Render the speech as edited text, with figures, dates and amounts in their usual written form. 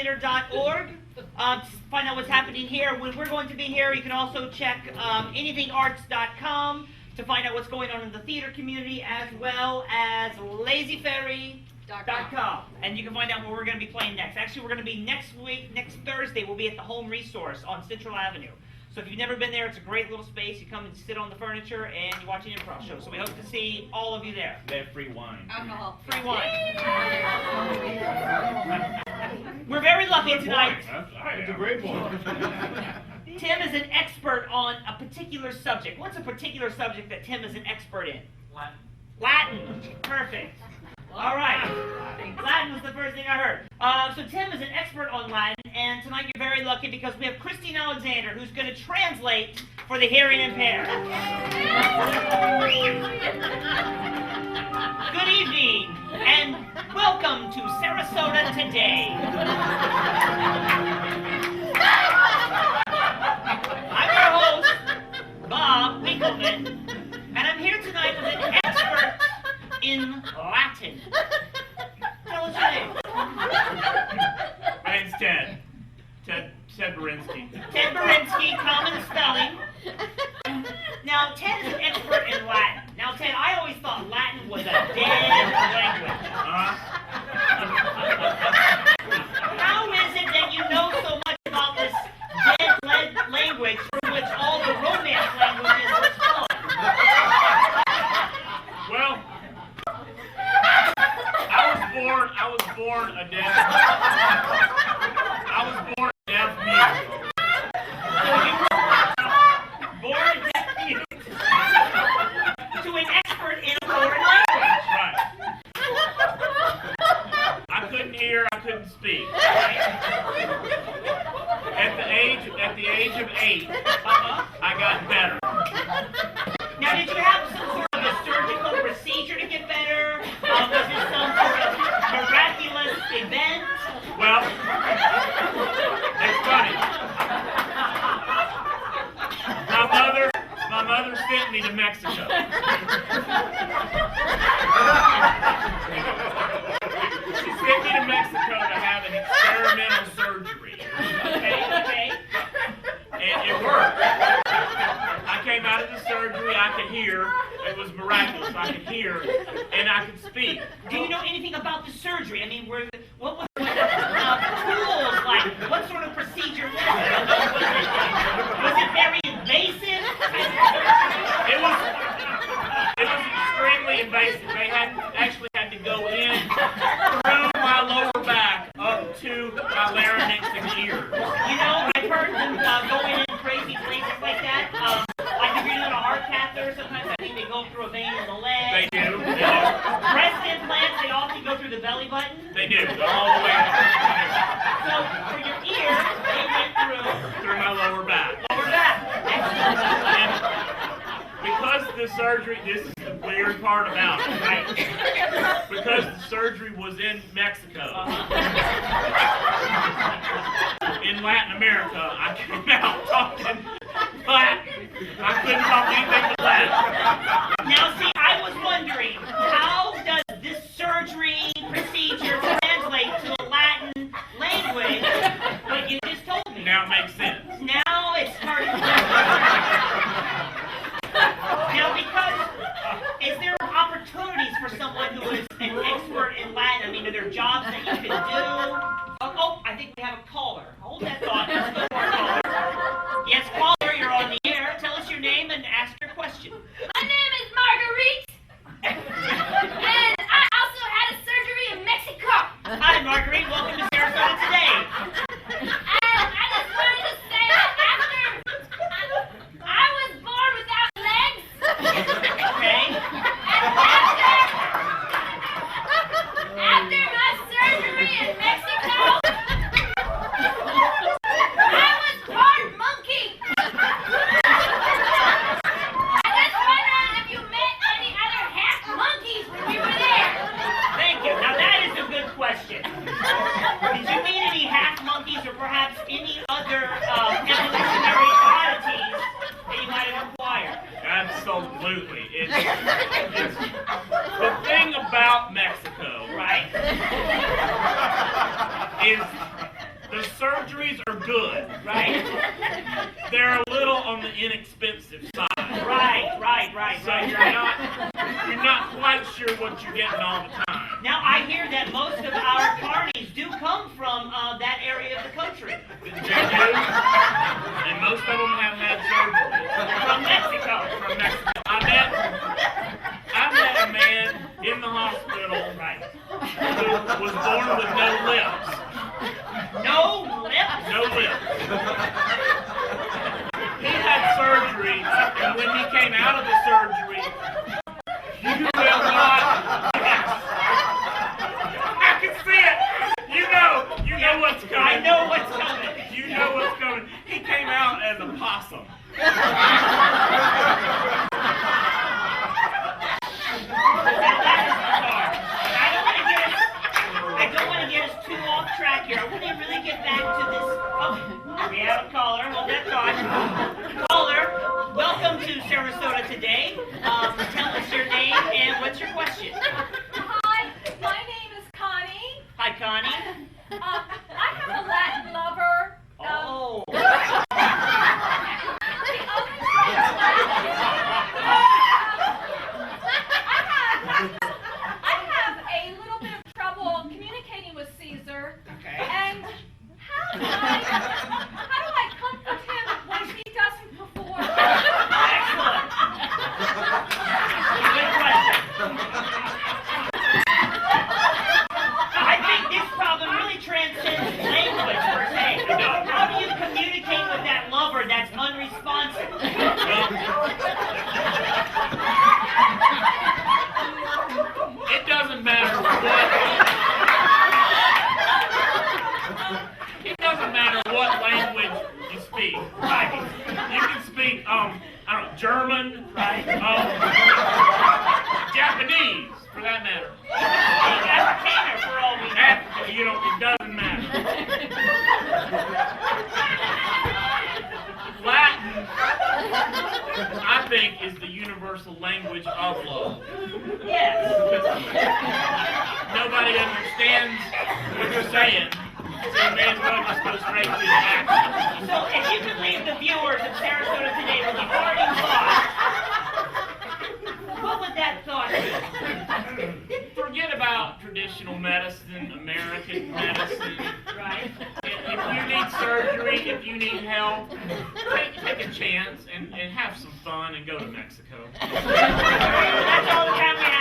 SarasotaTheater.org to find out what's happening here. When we're going to be here, you can also check anythingarts.com to find out what's going on in the theater community, as well as lazyferry.com. And you can find out where we're going to be playing next. Actually, we're going to be next Thursday, we'll be at the Home Resource on Central Avenue. So if you've never been there, it's a great little space. You come and sit on the furniture and you watch an improv show. So we hope to see all of you there. They have free wine. Alcohol. Free wine. We're very lucky tonight. It's a great one. Tim is an expert on a particular subject. What's a particular subject that Tim is an expert in? Latin. Latin. Perfect. All right. Latin was the first thing I heard. So Tim is an expert on Latin, and tonight you're very lucky because we have Christine Alexander, who's going to translate for the hearing impaired. Good evening, and welcome to Sarasota today. I'm your host, Bob Winkleman, and I'm here tonight with an expert in Latin. Tell us your name. My name's Ted. Ted Berinsky. Ted Berinsky, common spelling. Now, Ted is an expert in Latin. Now, Ted, I always thought Latin was a dead language. How is it that you know so much about this dead language from which all the Romance languages were spun? Well, I was born a deaf mute. So you were born a deaf mute to an expert in a foreign language. Right. I couldn't hear, I couldn't speak. At the age of 8, I got better. Now, did you have some sort of a surgical procedure to get better? Was it some sort of miraculous event? Well, it's funny. My mother sent me to Mexico. She sent me to Mexico to have an experimental surgery. Okay. And it worked. I came out of the surgery, I could hear. It was miraculous. I could hear and I could speak. Do you know anything about the surgery? I mean, what was the tools like? What sort of procedure was it? Was it very invasive? It was extremely invasive. They actually had to go in through my lower back up to my larynx and ears. You know, I've heard them go in crazy places like that. Like if you're doing a heart catheter, sometimes I think they go through a vein in the leg. They do. Breast implants, they often go through the belly button. They do. All the way up. So for your ear, they went Through my lower back. lower back. And because the surgery, this is the weird part about it, right? Because the surgery was in Mexico, in Latin America, I came out talking Latin. I couldn't talk anything but Latin. Now see, I was wondering, how does this surgery procedure translate to the Latin language? What you just told me. Now it makes sense. Now it's starting to Now, because, is there opportunities for someone who is an expert in Latin? I mean, are there jobs that you can do? Oh, I think we have a caller. Hold that thought. Let's go for a caller. Yes, caller, you're on the air. Tell us your name and ask your question. My name is Marguerite, and I also had a surgery in Mexico. Hi, Marguerite. Welcome to Sarasota today. And I just wanted to say that after I was born without legs, Okay. and after my surgery in Mexico, I was born monkey. I just wondered if you met any other half monkeys when you were there. Thank you. Now, that is a good question. Did you meet any half monkeys or perhaps any other evolutionary oddities that you might have acquired? Absolutely. It's the thing about Mexico, Right? is they're a little on the inexpensive side. Right. So you're not quite sure what you're getting all the time. Now, I hear that most of our carnies do come from that area of the country. They do, and most of them have had surgery. From Mexico. From Mexico. I met a man in the hospital who was born with no lips. No lips? No lips. He had surgery, and when he came out of the surgery, you will not guess. I can see it. You know what's coming. I know what's coming. You know what's coming. He came out as a possum. I don't want to get us too off track here. I want to really get back to this. Oh, we have a caller. Hold that thought. Caller, welcome to Sarasota today. Tell us your name and what's your question? Hi, my name is Connie. Hi, Connie. I have a Latin lover. Oh. I have a little bit of trouble communicating with Caesar. Okay. And how do I comfort him when he doesn't perform? Excellent. Good question. I think this problem really transcends language per se. How do you communicate with that lover that's unresponsive? It doesn't matter what. It doesn't matter what language you speak. Right? You can speak, German, Right. Japanese, for that matter. Afrikaner for all we know. It doesn't matter. Latin, I think, is the universal language of love. Yes. Nobody understands what you're saying, so you may as well just go straight to the action. So if you could leave the viewers of Sarasota today with a parting thought, what would that thought be? Forget about traditional medicine, American medicine. Right? If you need surgery, if you need help, take a chance and have some fun and go to Mexico. That's all the time we have.